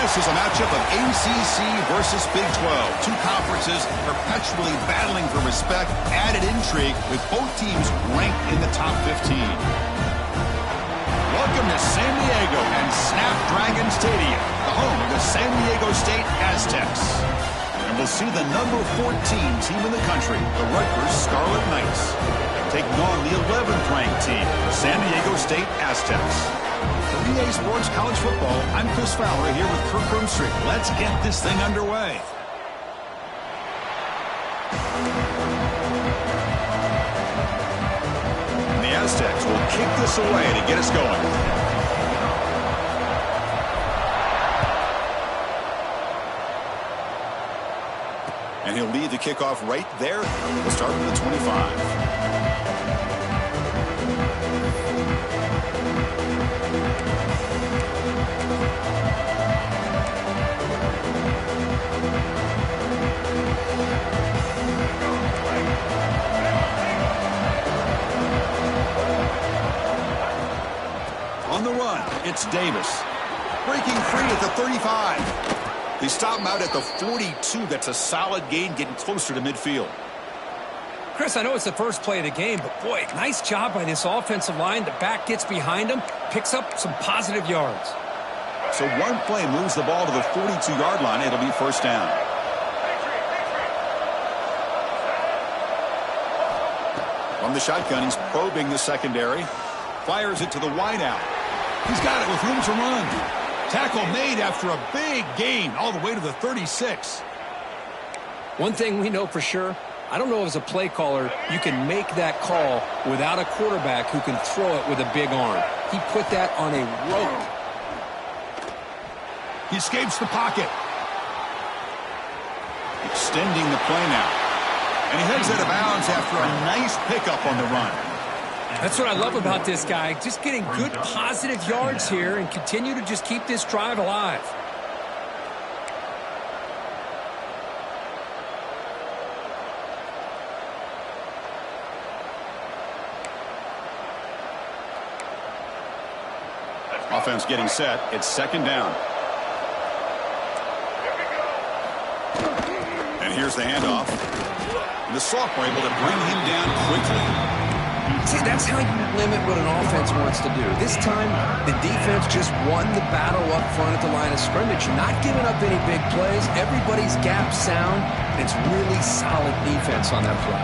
This is a matchup of ACC versus Big 12. Two conferences perpetually battling for respect. Added intrigue with both teams ranked in the top 15. Welcome to San Diego and Snapdragon Stadium, the home of the San Diego State Aztecs. And we'll see the number 14 team in the country, the Rutgers Scarlet Knights, taking on the 11th ranked team, the San Diego State Aztecs. For EA Sports College Football, I'm Chris Fowler here with Kirk Broomstreet. Let's get this thing underway. And the Aztecs will kick this away to get us going. And he'll lead the kickoff right there. We'll start with the 25. On the run, it's Davis. Breaking free at the 35. They stop him out at the 42. That's a solid gain, getting closer to midfield. Chris, I know it's the first play of the game, but boy, nice job by this offensive line. The back gets behind him, picks up some positive yards. So one play moves the ball to the 42-yard line. It'll be first down. From the shotgun, he's probing the secondary. Fires it to the wideout. He's got it with room to run. Tackle made after a big gain all the way to the 36. One thing we know for sure, I don't know as a play caller, you can make that call without a quarterback who can throw it with a big arm. He put that on a rope. He escapes the pocket. Extending the play now. And he heads out of bounds after a nice pickup on the run. That's what I love about this guy. Just getting good positive yards here and continue to just keep this drive alive. Offense getting set. It's second down. And here's the handoff. And the sophomore able to bring him down quickly. See, that's how you limit what an offense wants to do. This time, the defense just won the battle up front at the line of scrimmage. Not giving up any big plays. Everybody's gap sound. It's really solid defense on that play.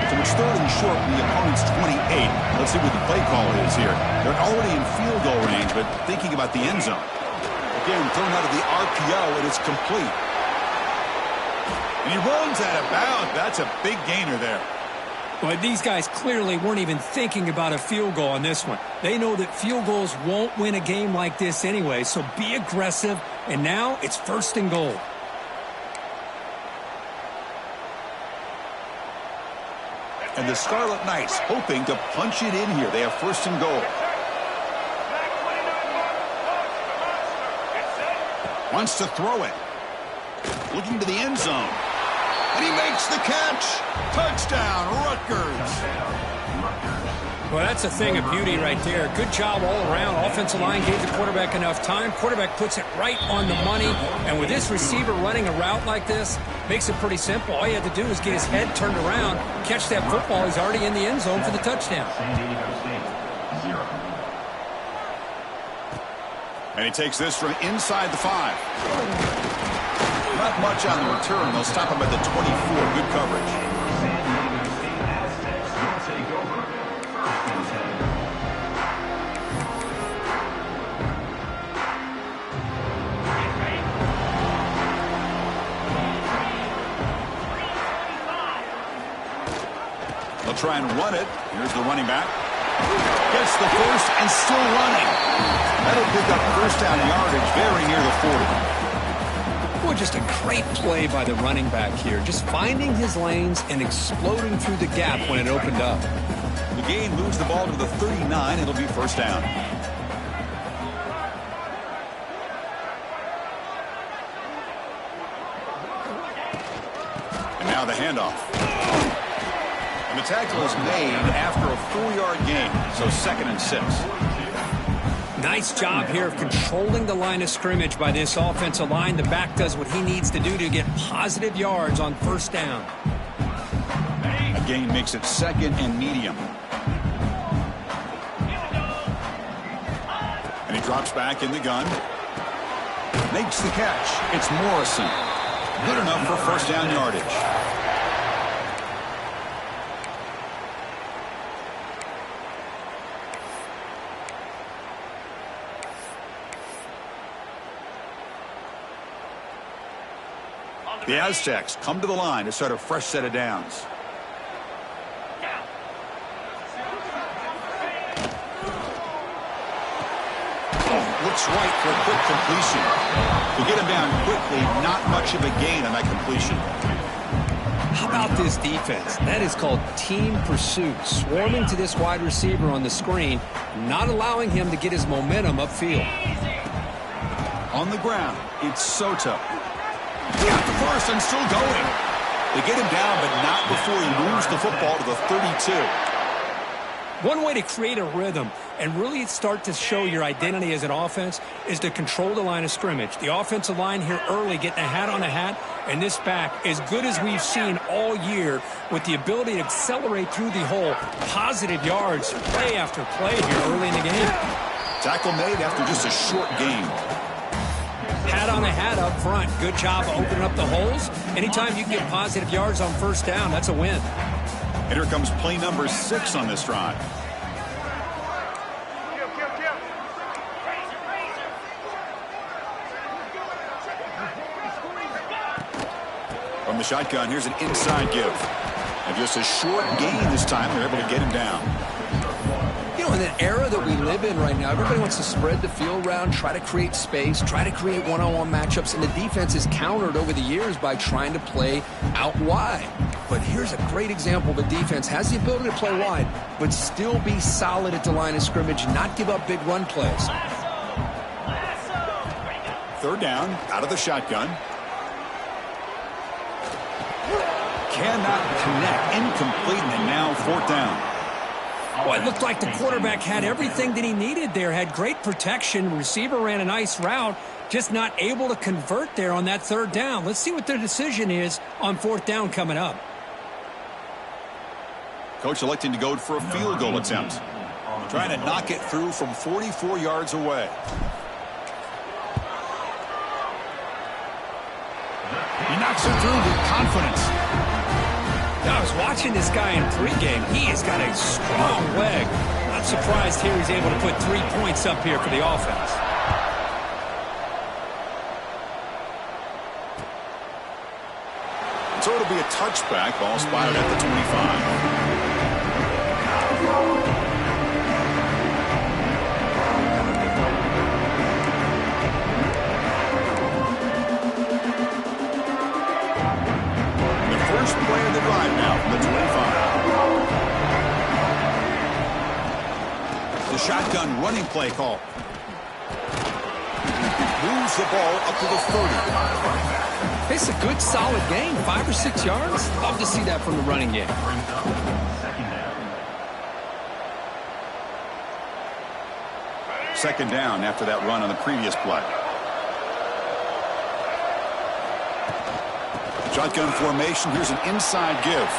So it's third and short from the opponent's 28. Let's see what the play call is here. They're already in field goal range, but thinking about the end zone. Again, thrown out of the RPO, and it's complete. And he runs out of bounds. That's a big gainer there. But these guys clearly weren't even thinking about a field goal on this one. They know that field goals won't win a game like this anyway, so be aggressive. And now it's first and goal. And the Scarlet Knights hoping to punch it in here. They have first and goal. Wants to throw it. Looking to the end zone. And he makes the catch. Touchdown, Rutgers. Well, that's a thing of beauty right there. Good job all around. Offensive line gave the quarterback enough time. Quarterback puts it right on the money. And with this receiver running a route like this, makes it pretty simple. All you have to do is get his head turned around, catch that football. He's already in the end zone for the touchdown. And he takes this from inside the 5. Not much on the return. They'll stop him at the 24. Good coverage. They'll try and run it. Here's the running back. Gets the first and still running. That'll pick up first down yardage very near the 40. Boy, just a great play by the running back here. Just finding his lanes and exploding through the gap when it opened up. The gain moves the ball to the 39. It'll be first down. And now the handoff. And the tackle is made after a 4-yard gain, so 2nd and 6. Nice job here of controlling the line of scrimmage by this offensive line. The back does what he needs to do to get positive yards on first down. A gain makes it 2nd and medium. And he drops back in the gun. Makes the catch. It's Morrison. Good enough for first down yardage. The Aztecs come to the line to start a fresh set of downs. Looks right for a quick completion. To get him down quickly, not much of a gain on that completion. How about this defense? That is called team pursuit. Swarming to this wide receiver on the screen, not allowing him to get his momentum upfield. On the ground, it's Soto. He got the first and still going. They get him down, but not before he moves the football to the 32. One way to create a rhythm and really start to show your identity as an offense is to control the line of scrimmage. The offensive line here early getting a hat on a hat, and this back as good as we've seen all year with the ability to accelerate through the hole. Positive yards, play after play here early in the game. Tackle made after just a short game. Hat on a hat up front. Good job opening up the holes. Anytime you can get positive yards on first down, that's a win. And here comes play number 6 on this drive. From the shotgun, here's an inside give. And just a short gain this time, they're able to get him down. You know, in the era that we live in right now, everybody wants to spread the field around, try to create space, try to create one-on-one matchups, and the defense is countered over the years by trying to play out wide. But here's a great example of a defense has the ability to play wide, but still be solid at the line of scrimmage, not give up big run plays. Third down, out of the shotgun. Cannot connect, incomplete, and now 4th down. Well, it looked like the quarterback had everything that he needed there, had great protection. Receiver ran a nice route, just not able to convert there on that 3rd down. Let's see what their decision is on 4th down coming up. Coach electing to go for a field goal attempt. Trying to knock it through from 44 yards away. He knocks it through with confidence. I was watching this guy in pregame. He has got a strong leg. Not surprised here he's able to put 3 points up here for the offense. So it'll be a touchback. Ball spotted at the 25. First play of the drive now from the 25. The shotgun running play call. Moves the ball up to the 30. It's a good, solid game. 5 or 6 yards. Love to see that from the running game. Second down after that run on the previous play. Shotgun formation. Here's an inside give.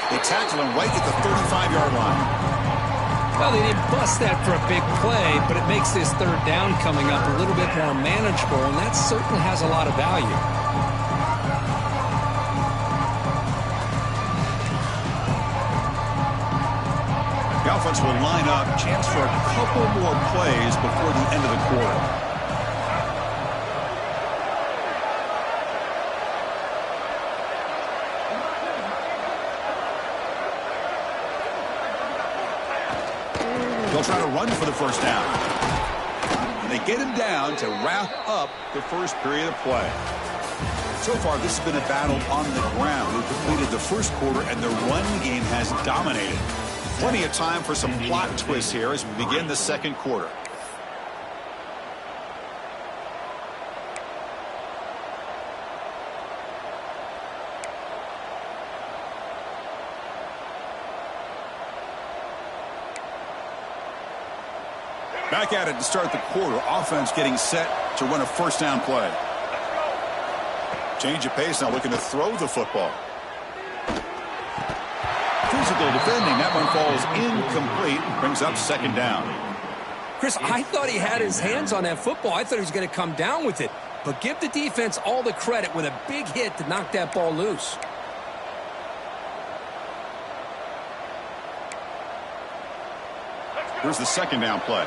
They tackle him right at the 35-yard line. Well, they didn't bust that for a big play, but it makes this 3rd down coming up a little bit more manageable, and that certainly has a lot of value. The offense will line up. Chance for a couple more plays before the end of the quarter. They'll try to run for the first down. And they get him down to wrap up the first period of play. So far, this has been a battle on the ground. We've completed the first quarter, and the run game has dominated. Plenty of time for some plot twists here as we begin the second quarter. Back at it to start the quarter. Offense getting set to run a first down play. Change of pace now, looking to throw the football. Physical defending. That one falls incomplete. Brings up second down. Chris, I thought he had his hands on that football. I thought he was going to come down with it. But give the defense all the credit with a big hit to knock that ball loose. Here's the second down play.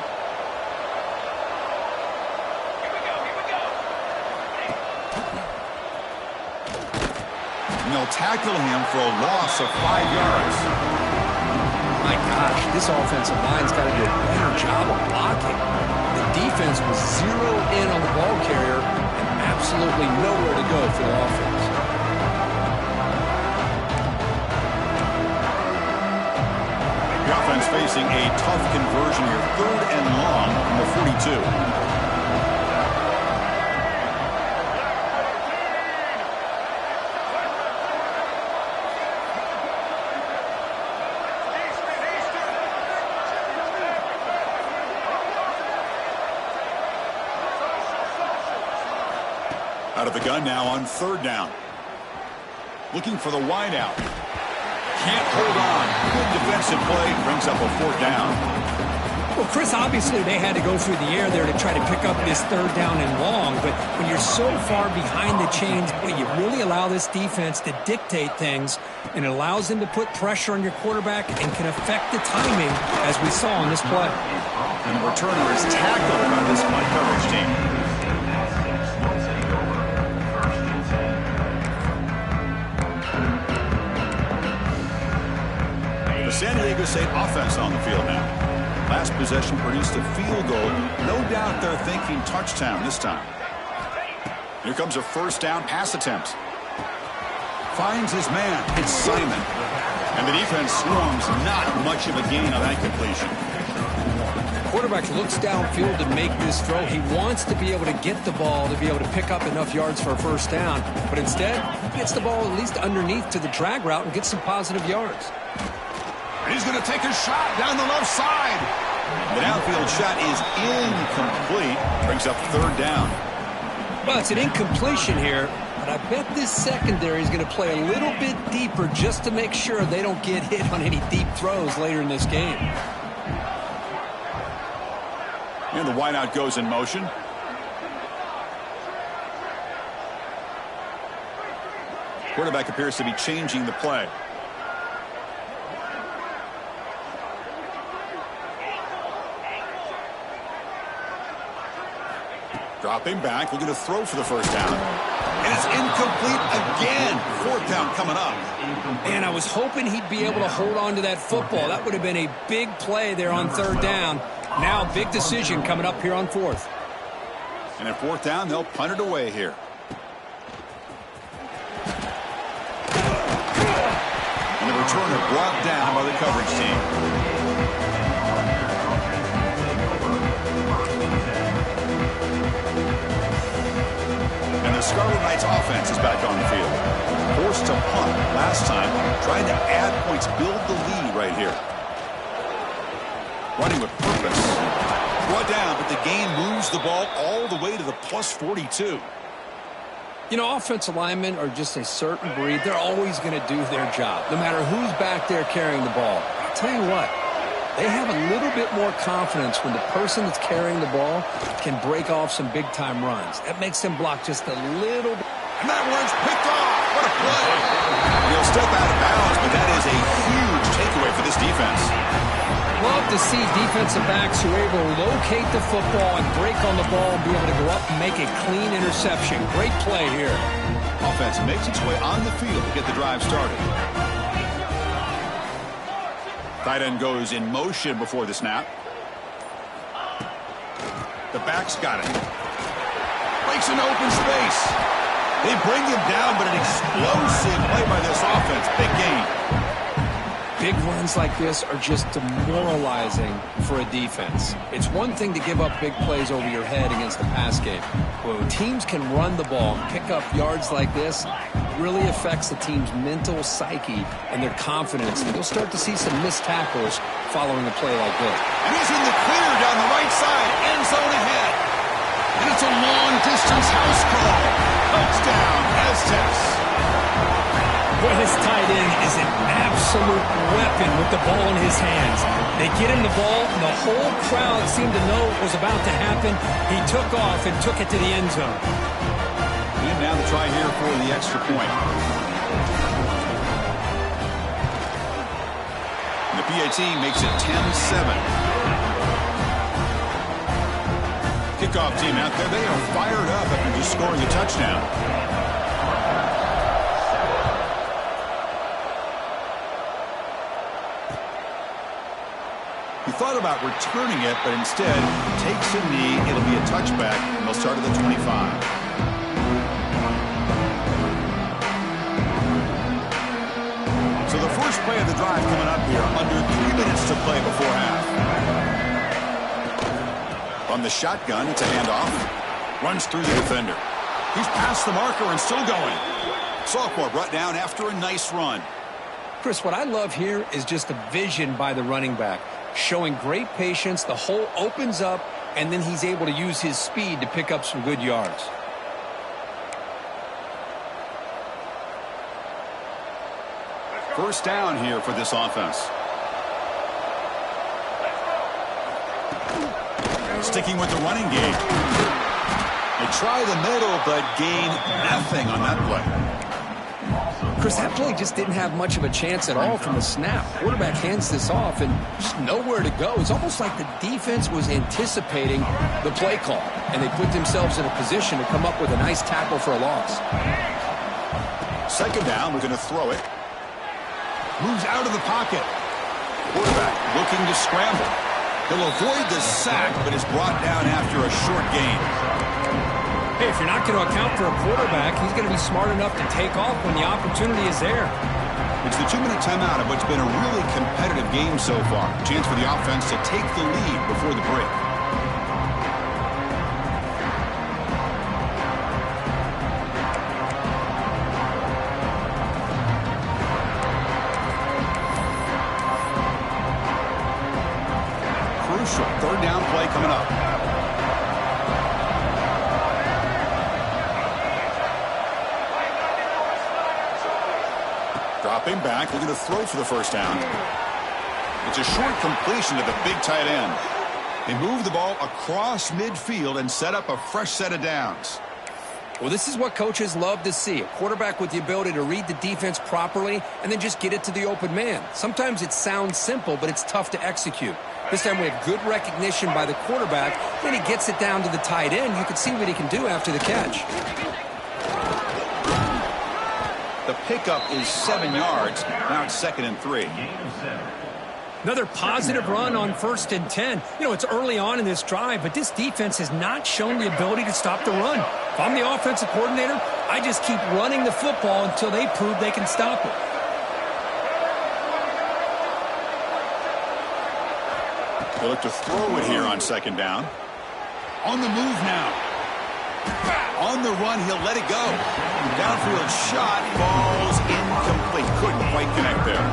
And they'll tackle him for a loss of 5 yards. My gosh, this offensive line's got to do a better job of blocking. The defense was zeroed in on the ball carrier and absolutely nowhere to go for the offense. The offense facing a tough conversion here. 3rd and long from the 42. Out of the gun now on 3rd down. Looking for the wideout. Can't hold on. Good defensive play. Brings up a 4th down. Well, Chris, obviously they had to go through the air there to try to pick up this 3rd down and long. But when you're so far behind the chains, boy, you really allow this defense to dictate things. And it allows them to put pressure on your quarterback and can affect the timing, as we saw on this play. And the returner is tackled by this punt coverage team. San Diego State offense on the field now. Last possession produced a field goal. No doubt they're thinking touchdown this time. Here comes a first down pass attempt. Finds his man. It's Simon. And the defense swarms. Not much of a gain on that completion. Quarterback looks downfield to make this throw. He wants to be able to get the ball to be able to pick up enough yards for a first down. But instead, he gets the ball at least underneath to the drag route and gets some positive yards. He's going to take a shot down the left side. The downfield shot is incomplete. Brings up 3rd down. Well, it's an incompletion here, but I bet this secondary is going to play a little bit deeper just to make sure they don't get hit on any deep throws later in this game. And the wideout goes in motion. Quarterback appears to be changing the play. Dropping back, looking to throw for the first down. And it's incomplete again. 4th down coming up. And I was hoping he'd be able to hold on to that football. That would have been a big play there on 3rd down. Now, big decision coming up here on 4th. And at 4th down, they'll punt it away here. And the returner brought down by the coverage team. And the Scarlet Knights offense is back on the field. Forced to punt last time. Trying to add points, build the lead right here. Running with purpose. Brought down, but the game moves the ball all the way to the plus 42. You know, offensive linemen are just a certain breed. They're always going to do their job, no matter who's back there carrying the ball. I'll tell you what, they have a little bit more confidence when the person that's carrying the ball can break off some big-time runs. That makes them block just a little bit. And that one's picked off. What a play. He'll step out of bounds, but that is a huge takeaway for this defense. Love to see defensive backs who are able to locate the football and break on the ball and be able to go up and make a clean interception. Great play here. Offense makes its way on the field to get the drive started. Tight end goes in motion before the snap. The back's got it. Breaks an open space. They bring him down, but an explosive play by this offense. Big gain. Big runs like this are just demoralizing for a defense. It's one thing to give up big plays over your head against the pass game. When teams can run the ball and pick up yards like this, really affects the team's mental psyche and their confidence. And you'll start to see some missed tackles following a play like this. And he's in the clear down the right side, end zone ahead. And it's a long-distance house call. Touchdown, Aztecs. Boy, this tight end is an absolute weapon with the ball in his hands. They get him the ball, and the whole crowd seemed to know what was about to happen. He took off and took it to the end zone. And now the try here for the extra point. And the PAT makes it 10-7. Kickoff team out there, they are fired up after just scoring a touchdown. He thought about returning it, but instead takes a knee. It'll be a touchback, and they'll start at the 25. So the first play of the drive coming up here, under 3 minutes to play before half. From the shotgun, it's a handoff. Runs through the defender. He's past the marker and still going. Sophomore brought down after a nice run. Chris, what I love here is just the vision by the running back. Showing great patience, the hole opens up, and then he's able to use his speed to pick up some good yards. First down here for this offense. Sticking with the running game. They try the middle, but gain nothing on that play. Chris, that play just didn't have much of a chance at all from the snap. Quarterback hands this off and just nowhere to go. It's almost like the defense was anticipating the play call, and they put themselves in a position to come up with a nice tackle for a loss. Second down, we're going to throw it. Moves out of the pocket. Quarterback looking to scramble. He'll avoid the sack, but is brought down after a short gain. Hey, if you're not going to account for a quarterback, he's going to be smart enough to take off when the opportunity is there. It's the 2-minute timeout of what's been a really competitive game so far. Chance for the offense to take the lead before the break. Crucial third down play coming up. Dropping back, looking to throw for the first down. It's a short completion to the big tight end. They move the ball across midfield and set up a fresh set of downs. Well, this is what coaches love to see. A quarterback with the ability to read the defense properly and then just get it to the open man. Sometimes it sounds simple, but it's tough to execute. This time we have good recognition by the quarterback. When he gets it down to the tight end, you can see what he can do after the catch. The pickup is 7 yards. Now it's 2nd and 3. Another positive run on 1st and 10. You know, it's early on in this drive, but this defense has not shown the ability to stop the run. If I'm the offensive coordinator, I just keep running the football until they prove they can stop it. They look to throw it here on 2nd down. On the move now. On the run, he'll let it go. Downfield shot falls incomplete. Couldn't quite connect there.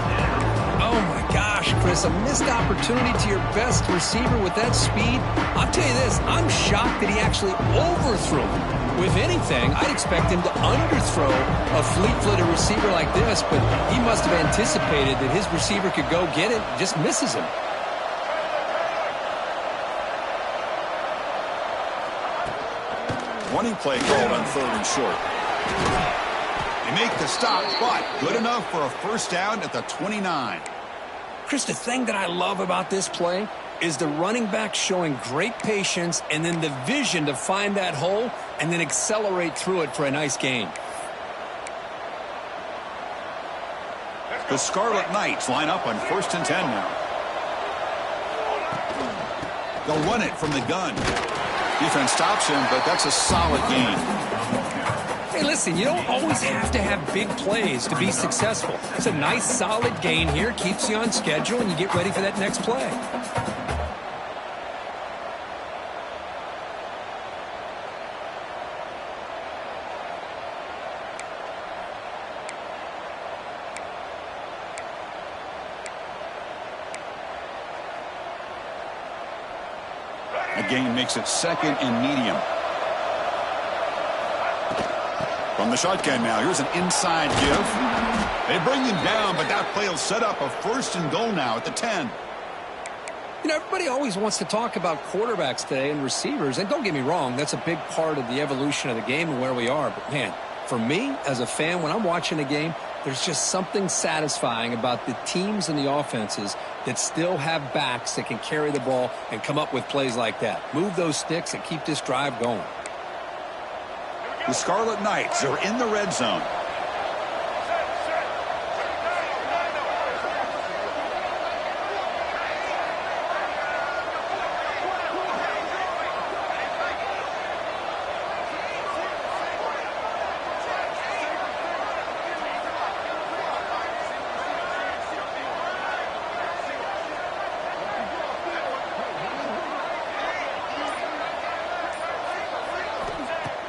Oh, my gosh, Chris, a missed opportunity to your best receiver with that speed. I'll tell you this, I'm shocked that he actually overthrew him. If anything, I'd expect him to underthrow a fleet-footed receiver like this, but he must have anticipated that his receiver could go get it, just misses him. Running play called on 3rd and short. They make the stop, but good enough for a first down at the 29. Chris, the thing that I love about this play is the running back showing great patience and then the vision to find that hole and then accelerate through it for a nice gain. The Scarlet Knights line up on 1st and 10 now. They'll run it from the gun. Defense stops him, but that's a solid gain. Hey, listen, you don't always have to have big plays to be successful. It's a nice, solid gain here, keeps you on schedule, and you get ready for that next play. A gain makes it second and medium. From the shotgun now, here's an inside give. They bring him down, but that play will set up a first and goal now at the 10. You know, everybody always wants to talk about quarterbacks today and receivers, and don't get me wrong, that's a big part of the evolution of the game and where we are. But, man, for me, as a fan, when I'm watching a game, there's just something satisfying about the teams and the offenses that still have backs that can carry the ball and come up with plays like that. Move those sticks and keep this drive going. The Scarlet Knights are in the red zone.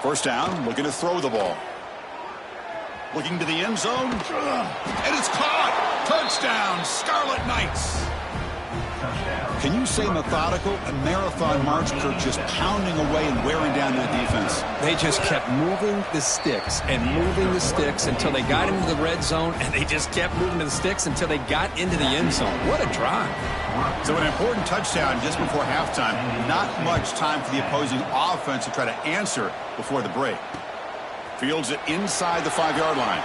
First down, looking to throw the ball. Looking to the end zone. And it's caught. Touchdown, Scarlet Knights. Can you say methodical? A marathon march, Kirk, just pounding away and wearing down that defense. They just kept moving the sticks and moving the sticks until they got into the red zone, and they just kept moving the sticks until they got into the end zone. What a drive. So an important touchdown just before halftime. Not much time for the opposing offense to try to answer before the break. Fields it inside the 5-yard line.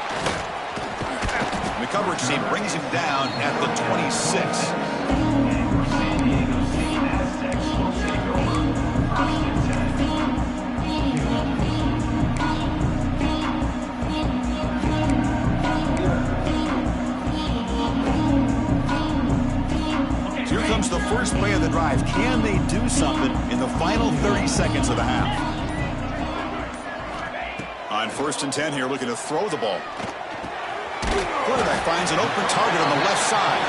And the coverage team brings him down at the 26. Comes the first play of the drive. Can they do something in the final 30 seconds of the half? On 1st and 10 here, looking to throw the ball. Quarterback finds an open target on the left side.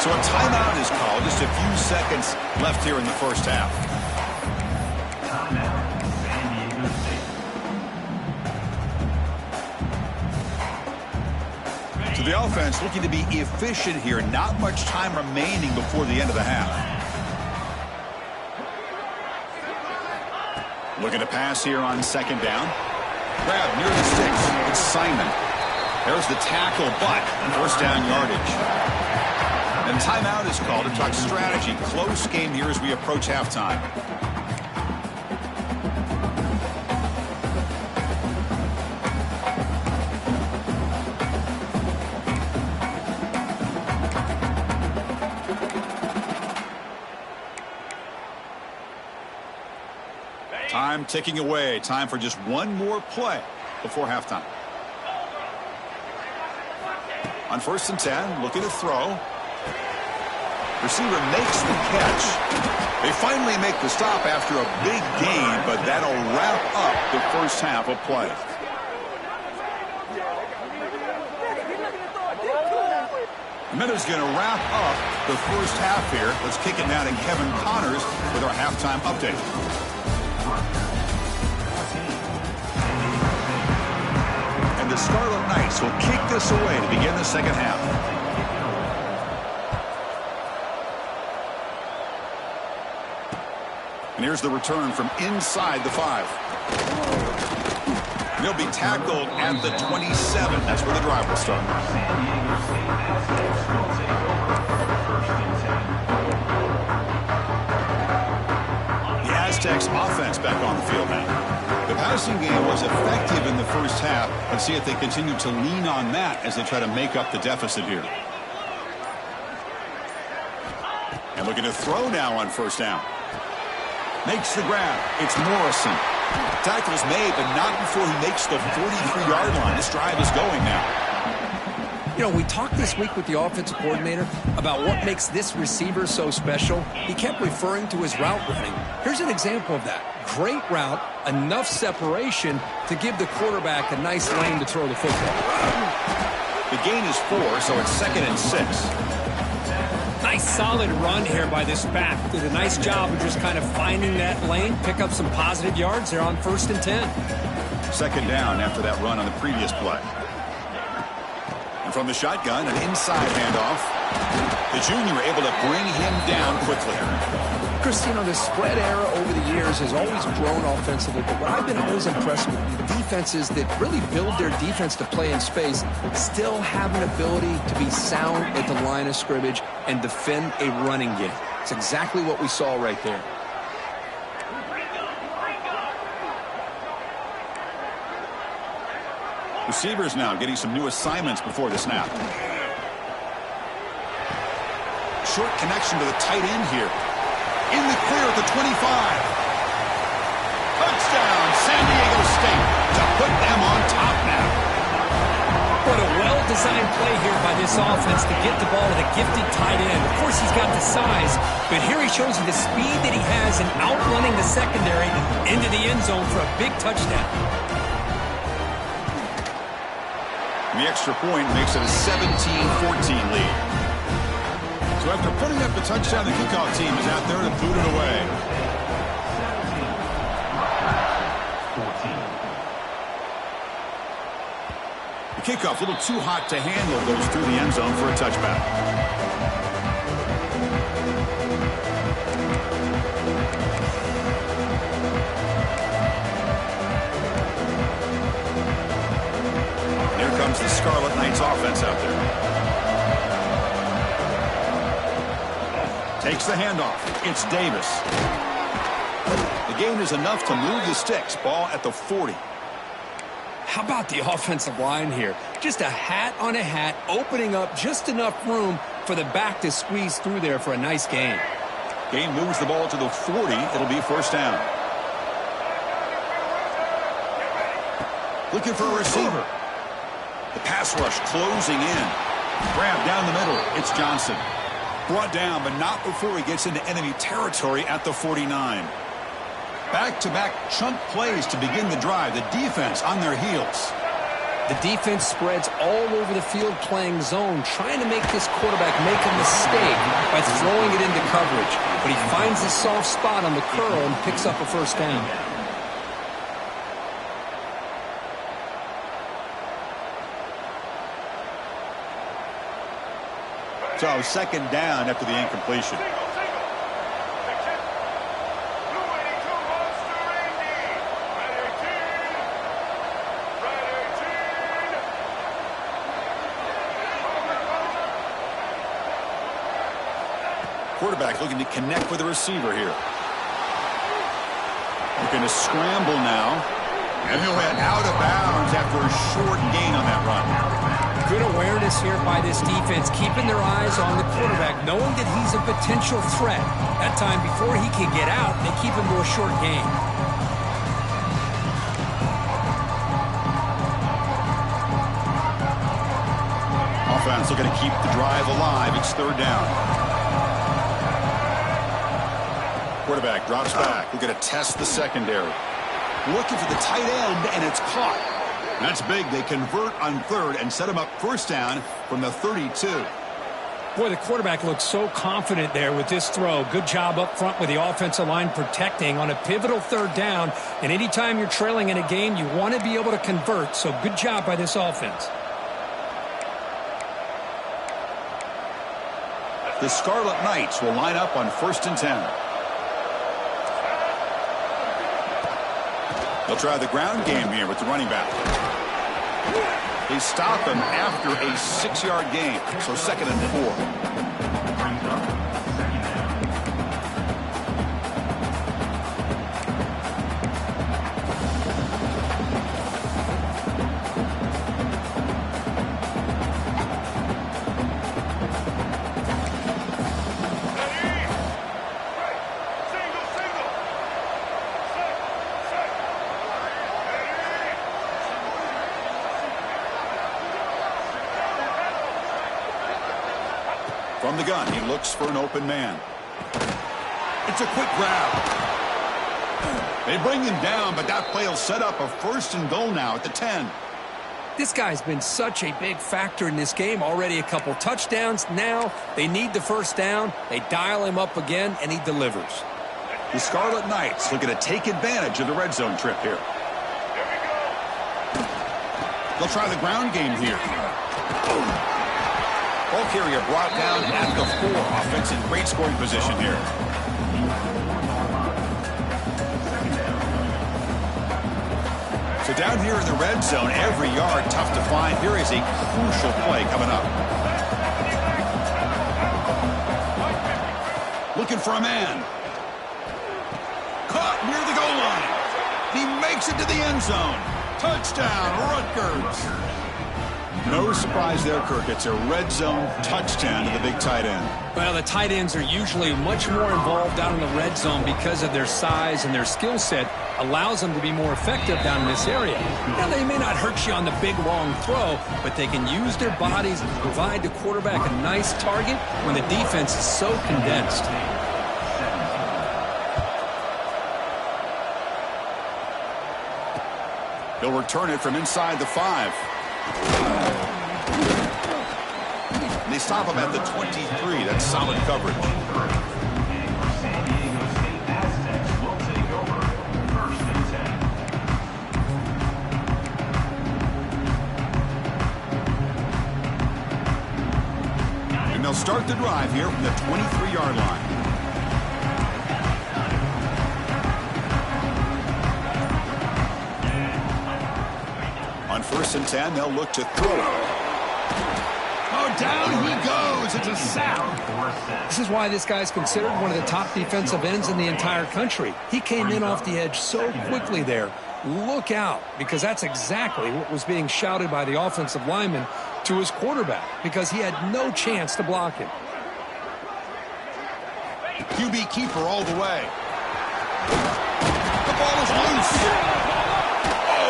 So a timeout is called. Just a few seconds left here in the first half. So the offense looking to be efficient here. Not much time remaining before the end of the half. Looking to pass here on 2nd down. Grab near the sticks. It's Simon. There's the tackle, but 1st down yardage. And timeout is called to talk strategy. Close game here as we approach halftime. Time ticking away. Time for just one more play before halftime. On 1st and 10, looking to throw. Receiver makes the catch. They finally make the stop after a big gain, but that'll wrap up the first half of play. And that is going to wrap up the first half here. Let's kick it now to Kevin Connors with our halftime update. And the Scarlet Knights will kick this away to begin the second half. And here's the return from inside the 5. They'll be tackled at the 27. That's where the drive will start. The Aztecs offense back on the field now. The passing game was effective in the first half. Let's see if they continue to lean on that as they try to make up the deficit here. And looking to throw now on 1st down. Makes the grab. It's Morrison. Tackle's made, but not before he makes the 43-yard line. This drive is going now. You know, we talked this week with the offensive coordinator about what makes this receiver so special. He kept referring to his route running. Here's an example of that. Great route, enough separation to give the quarterback a nice lane to throw the football. The gain is 4, so it's 2nd and 6. Nice solid run here by this back. Did a nice job of just kind of finding that lane, pick up some positive yards there on 1st and 10. 2nd down after that run on the previous play. And from the shotgun, an inside handoff. The junior able to bring him down quickly. Chris, you know, the spread era over the years has always grown offensively, but what I've been always impressed with the defenses that really build their defense to play in space still have an ability to be sound at the line of scrimmage and defend a running game. It's exactly what we saw right there. Receivers now getting some new assignments before the snap. Short connection to the tight end here. In the clear at the 25. Touchdown, San Diego State, to put them on top now. What a well-designed play here by this offense to get the ball to the gifted tight end. Of course, he's got the size, but here he shows you the speed that he has in outrunning the secondary into the end zone for a big touchdown. The extra point makes it a 17-14 lead. So after putting up the touchdown, the kickoff team is out there to boot it away. The kickoff a little too hot to handle, goes through the end zone for a touchback. Here comes the Scarlet Knights offense out there. Takes the handoff. It's Davis. The gain is enough to move the sticks. Ball at the 40. How about the offensive line here? Just a hat on a hat, opening up just enough room for the back to squeeze through there for a nice gain. Gain moves the ball to the 40. It'll be first down. Looking for a receiver. The pass rush closing in. Grab down the middle. It's Johnson. Brought down, but not before he gets into enemy territory at the 49. Back-to-back chunk plays to begin the drive. The defense on their heels. The defense spreads all over the field playing zone, trying to make this quarterback make a mistake by throwing it into coverage. But he finds the soft spot on the curl and picks up a first down. So second down after the incompletion. Quarterback looking to connect with the receiver here. Looking to scramble now. And he'll head out of bounds after a short gain on that run. Good awareness here by this defense, keeping their eyes on the quarterback, knowing that he's a potential threat. That time before he can get out, they keep him to a short gain. Offense looking to keep the drive alive. It's third down. Quarterback drops back. We're going to test the secondary. Looking for the tight end, and it's caught. That's big. They convert on third and set him up first down from the 32. Boy, the quarterback looks so confident there with this throw. Good job up front with the offensive line protecting on a pivotal third down. And anytime you're trailing in a game, you want to be able to convert. So good job by this offense. The Scarlet Knights will line up on 1st and 10. They'll try the ground game here with the running back. They stop him after a 6-yard gain, so 2nd and 4. From the gun, he looks for an open man. It's a quick grab. They bring him down, but that play will set up a 1st and goal now at the 10. This guy's been such a big factor in this game. Already a couple touchdowns. Now they need the first down. They dial him up again, and he delivers. The Scarlet Knights looking to take advantage of the red zone trip here. They'll try the ground game here. Ball carrier brought down at the 4. Offense in great scoring position here. Well, down here in the red zone, every yard tough to find. Here is a crucial play coming up. Looking for a man. Caught near the goal line. He makes it to the end zone. Touchdown, Rutgers. No surprise there, Kirk. It's a red zone touchdown to the big tight end. Well, the tight ends are usually much more involved down in the red zone because of their size, and their skill set allows them to be more effective down in this area. Now, they may not hurt you on the big, long throw, but they can use their bodies to provide the quarterback a nice target when the defense is so condensed. He'll return it from inside the 5. And they stop him at the 23. That's solid coverage. And they'll start the drive here from the 23-yard line. On 1st and 10, they'll look to throw it. Oh, down he goes. It's a sack. This is why this guy's considered one of the top defensive ends in the entire country. He came in off the edge so quickly there. Look out, because that's exactly what was being shouted by the offensive lineman to his quarterback, because he had no chance to block him. QB keeper all the way. The ball is loose.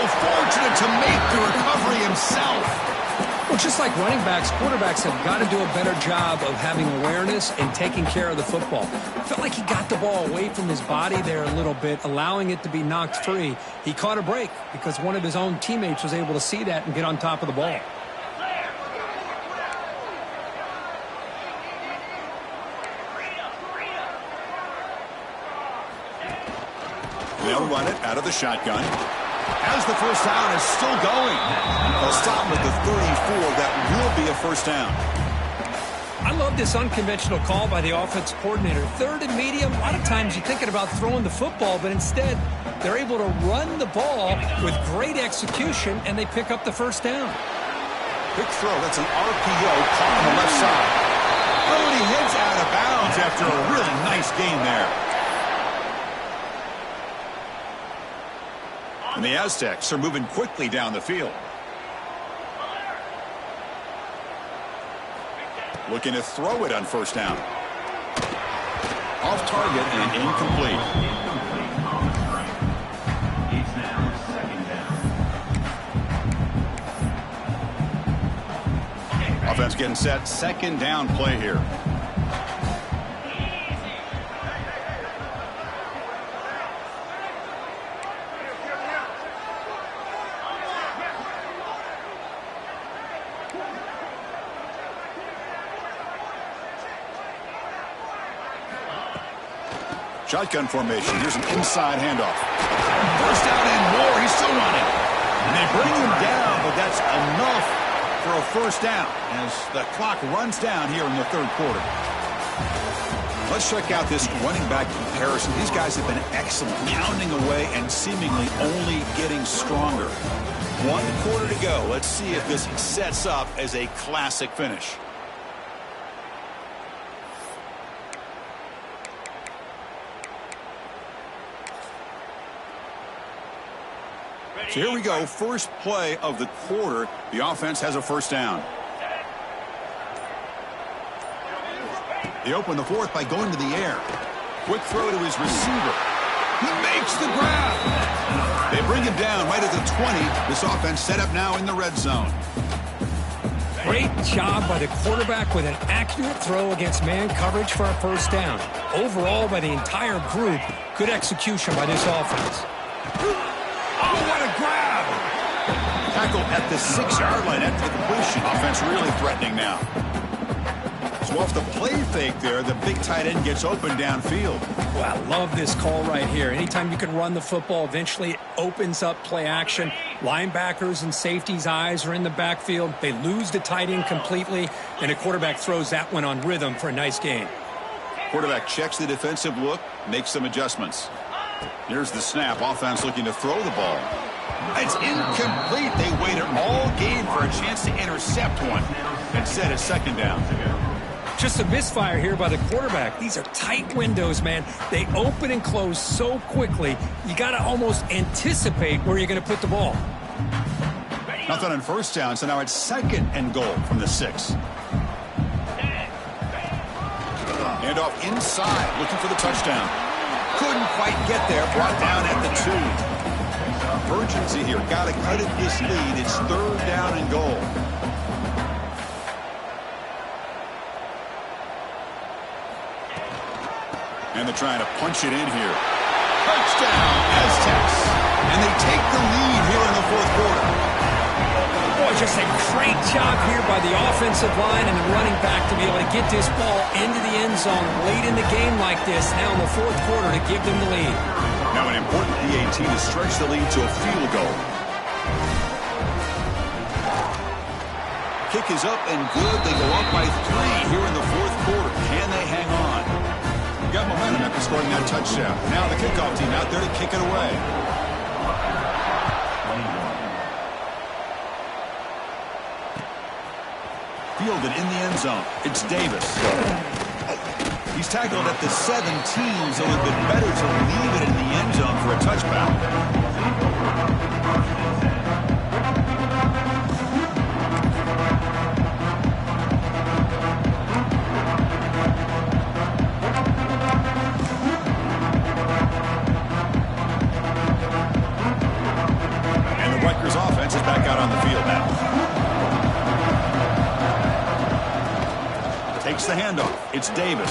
Fortunate to make the recovery himself. Well, just like running backs, quarterbacks have got to do a better job of having awareness and taking care of the football. Felt like he got the ball away from his body there a little bit, allowing it to be knocked free. He caught a break because one of his own teammates was able to see that and get on top of the ball. They'll run it out of the shotgun. As the first down is still going. They'll stop him at the 34. That will be a first down. I love this unconventional call by the offense coordinator. 3rd and medium, a lot of times you're thinking about throwing the football, but instead they're able to run the ball with great execution, and they pick up the first down. Quick throw. That's an RPO caught on the left side. Oh, and he heads out of bounds after a really nice gain there. And the Aztecs are moving quickly down the field. Looking to throw it on first down. Off target and incomplete. Offense getting set. 2nd down play here. Shotgun formation. Here's an inside handoff. First down and more. He's still running. And they bring him down, but that's enough for a first down as the clock runs down here in the 3rd quarter. Let's check out this running back comparison. These guys have been excellent, pounding away and seemingly only getting stronger. 1 quarter to go. Let's see if this sets up as a classic finish. So here we go, first play of the quarter. The offense has a first down. They open the 4th by going to the air. Quick throw to his receiver. He makes the grab. They bring him down right at the 20. This offense set up now in the red zone. Great job by the quarterback with an accurate throw against man coverage for a first down. Overall, by the entire group, good execution by this offense. Oh, what a grab! Tackle at the 6-yard line after the completion. Offense really threatening now. So off the play fake there, the big tight end gets open downfield. Well, I love this call right here. Anytime you can run the football, eventually it opens up play action. Linebackers and safeties' eyes are in the backfield. They lose the tight end completely, and the quarterback throws that one on rhythm for a nice gain. Quarterback checks the defensive look, makes some adjustments. Here's the snap. Offense looking to throw the ball. It's incomplete. They waited all game for a chance to intercept one. Instead, it's second down. Just a misfire here by the quarterback. These are tight windows, man. They open and close so quickly, you got to almost anticipate where you're going to put the ball. Nothing on first down, so now it's second and goal from the 6. And off inside, looking for the touchdown. Couldn't quite get there, brought down at the 2. Urgency here, got to cut it this lead. It's third down and goal. And they're trying to punch it in here. Touchdown, Aztecs. And they take the lead here in the fourth quarter. Boy, just a great job here by the offensive line and the running back to be able to get this ball into the end zone late in the game like this, now in the fourth quarter, to give them the lead. Now an important PAT to stretch the lead to a field goal. Kick is up and good. They go up by 3 here in the fourth quarter. Can they hang on? Got momentum after scoring that touchdown. Now the kickoff team out there to kick it away. Fielded in the end zone. It's Davis. He's tackled at the 17, so it would have been better to leave it in the end zone for a touchdown. Offense is back out on the field now. Takes the handoff. It's Davis.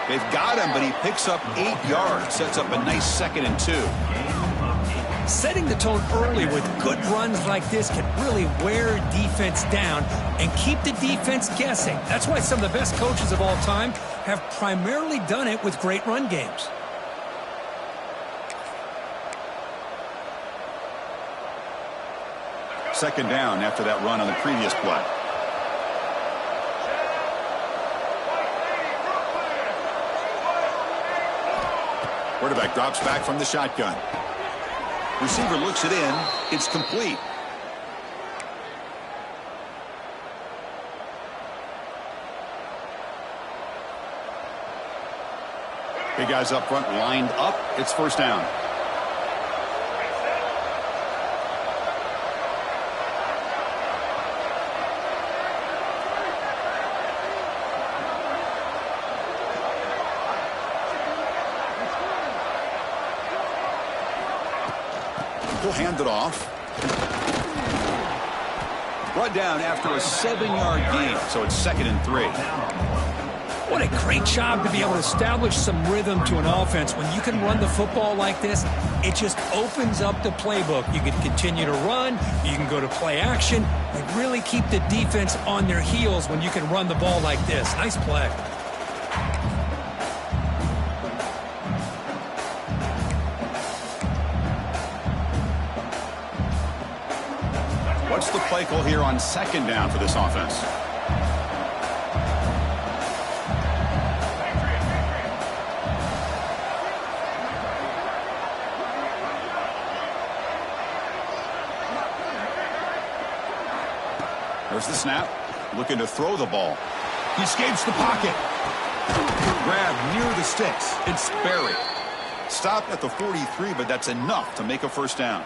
They've got him, but he picks up 8 yards. Sets up a nice 2nd and 2. Setting the tone early with good runs like this can really wear defense down and keep the defense guessing. That's why some of the best coaches of all time have primarily done it with great run games. Second down after that run on the previous play. Quarterback drops back from the shotgun. Receiver looks it in. It's complete. Big guys up front lined up. It's first down. He'll hand it off. Brought down after a 7-yard gain, so it's 2nd and 3. What a great job to be able to establish some rhythm to an offense. When you can run the football like this, it just opens up the playbook. You can continue to run, you can go to play action, and really keep the defense on their heels when you can run the ball like this. Nice play. What's the play call here on second down for this offense? There's the snap. Looking to throw the ball. He escapes the pocket. Grab near the sticks. It's Berry. Stopped at the 43, but that's enough to make a first down.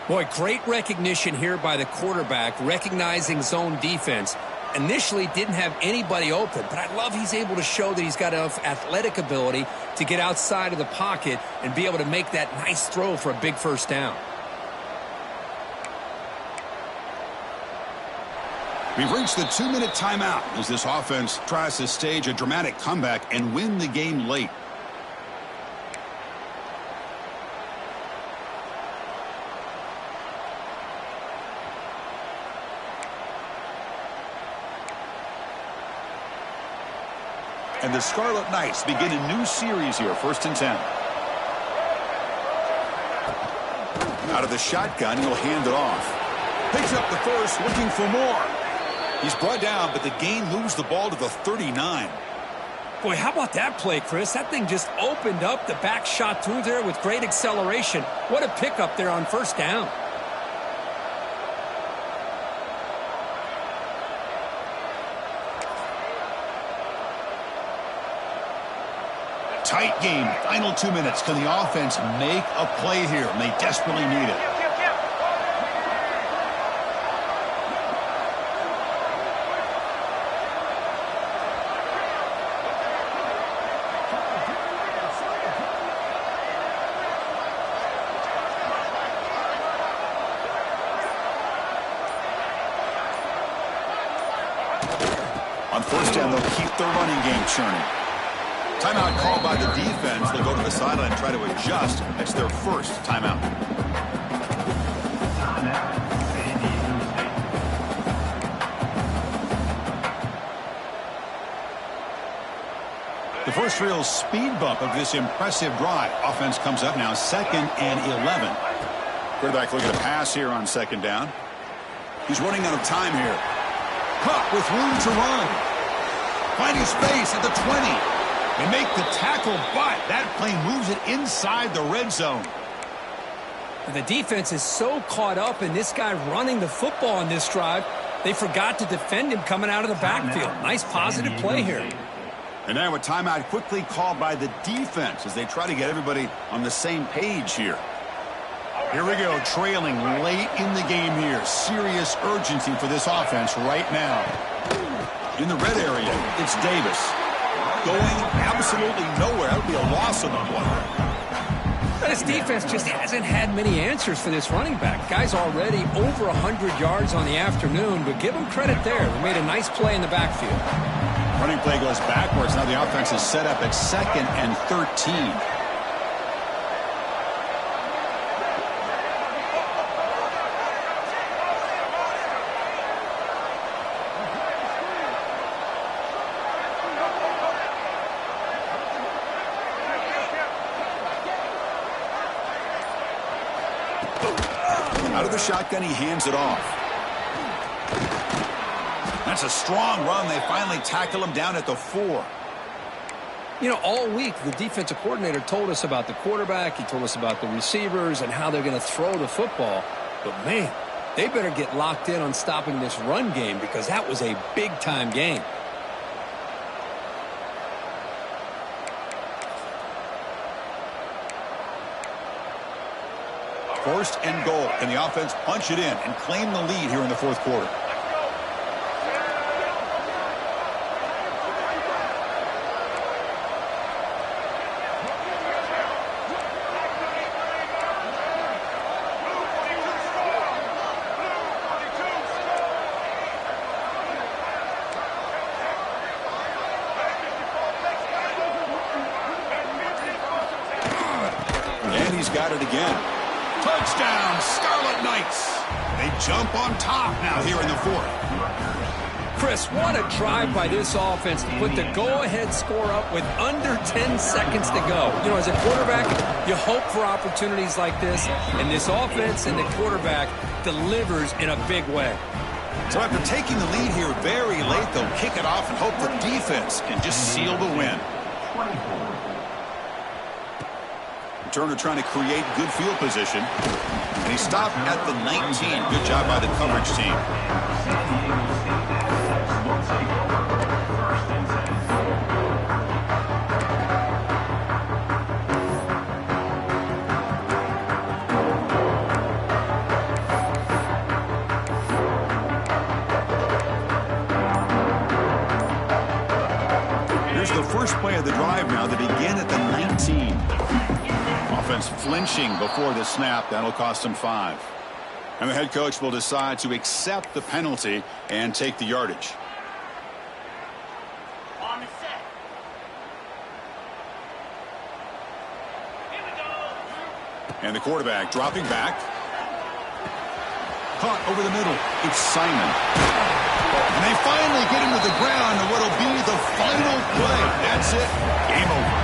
Boy, great recognition here by the quarterback, recognizing zone defense. Initially didn't have anybody open, but I love he's able to show that he's got enough athletic ability to get outside of the pocket and be able to make that nice throw for a big first down. We've reached the 2-minute timeout as this offense tries to stage a dramatic comeback and win the game late. And the Scarlet Knights begin a new series here, 1st and 10. Out of the shotgun, he'll hand it off. Picks up the first, looking for more. He's brought down, but the gain moves the ball to the 39. Boy, how about that play, Chris? That thing just opened up. The back shot through there with great acceleration. What a pickup there on first down. Tight game. Final 2 minutes. Can the offense make a play here? And they desperately need it. On first down, they'll keep the running game churning. Timeout called by the defense. They'll go to the sideline and try to adjust. It's their first timeout. The first real speed bump of this impressive drive. Offense comes up now, 2nd and 11. Quarterback looking to pass here on 2nd down. He's running out of time here. Caught with room to run. Finding space at the 20. They make the tackle, but that play moves it inside the red zone. The defense is so caught up in this guy running the football on this drive, they forgot to defend him coming out of the backfield. Nice positive play here. And now a timeout quickly called by the defense as they try to get everybody on the same page here. Here we go, trailing late in the game here. Serious urgency for this offense right now. In the red area, it's Davis. Going absolutely nowhere. That would be a loss on the play. But his defense just hasn't had many answers for this running back. Guy's already over 100 yards on the afternoon, but give him credit there. They made a nice play in the backfield. Running play goes backwards. Now the offense is set up at 2nd and 13. Out of the shotgun, he hands it off. That's a strong run. They finally tackle him down at the 4. You know, all week, the defensive coordinator told us about the quarterback. He told us about the receivers and how they're going to throw the football. But, man, they better get locked in on stopping this run game because that was a big-time game. First and goal. Can the offense punch it in and claim the lead here in the 4th quarter? And he's got it again. Touchdown, Scarlet Knights. They jump on top now here in the 4th. Chris, what a drive by this offense to put the go-ahead score up with under 10 seconds to go. You know, as a quarterback, you hope for opportunities like this, and this offense and the quarterback delivers in a big way. So after taking the lead here very late, they'll kick it off and hope the defense can just seal the win. Turner trying to create good field position. And he stopped at the 19. Good job by the coverage team. Here's the first play of the drive now that began at the 19. Offense flinching before the snap. That'll cost him 5. And the head coach will decide to accept the penalty and take the yardage. On the set. Here we go. And the quarterback dropping back. Caught over the middle. It's Simon. And they finally get him to the ground and what'll be the final play. That's it. Game over.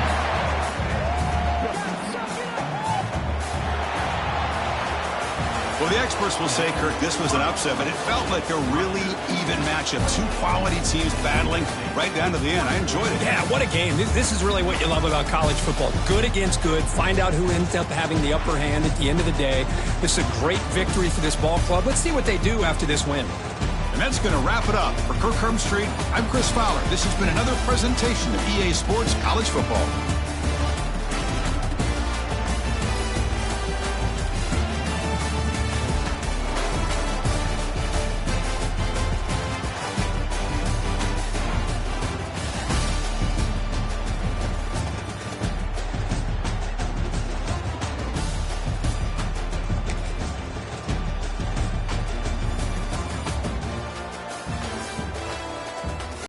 Well, the experts will say, Kirk, this was an upset, but it felt like a really even matchup. Two quality teams battling right down to the end. I enjoyed it. Yeah, what a game. This is really what you love about college football. Good against good. Find out who ends up having the upper hand at the end of the day. This is a great victory for this ball club. Let's see what they do after this win. And that's going to wrap it up. For Kirk Hermstreet, I'm Chris Fowler. This has been another presentation of EA Sports College Football.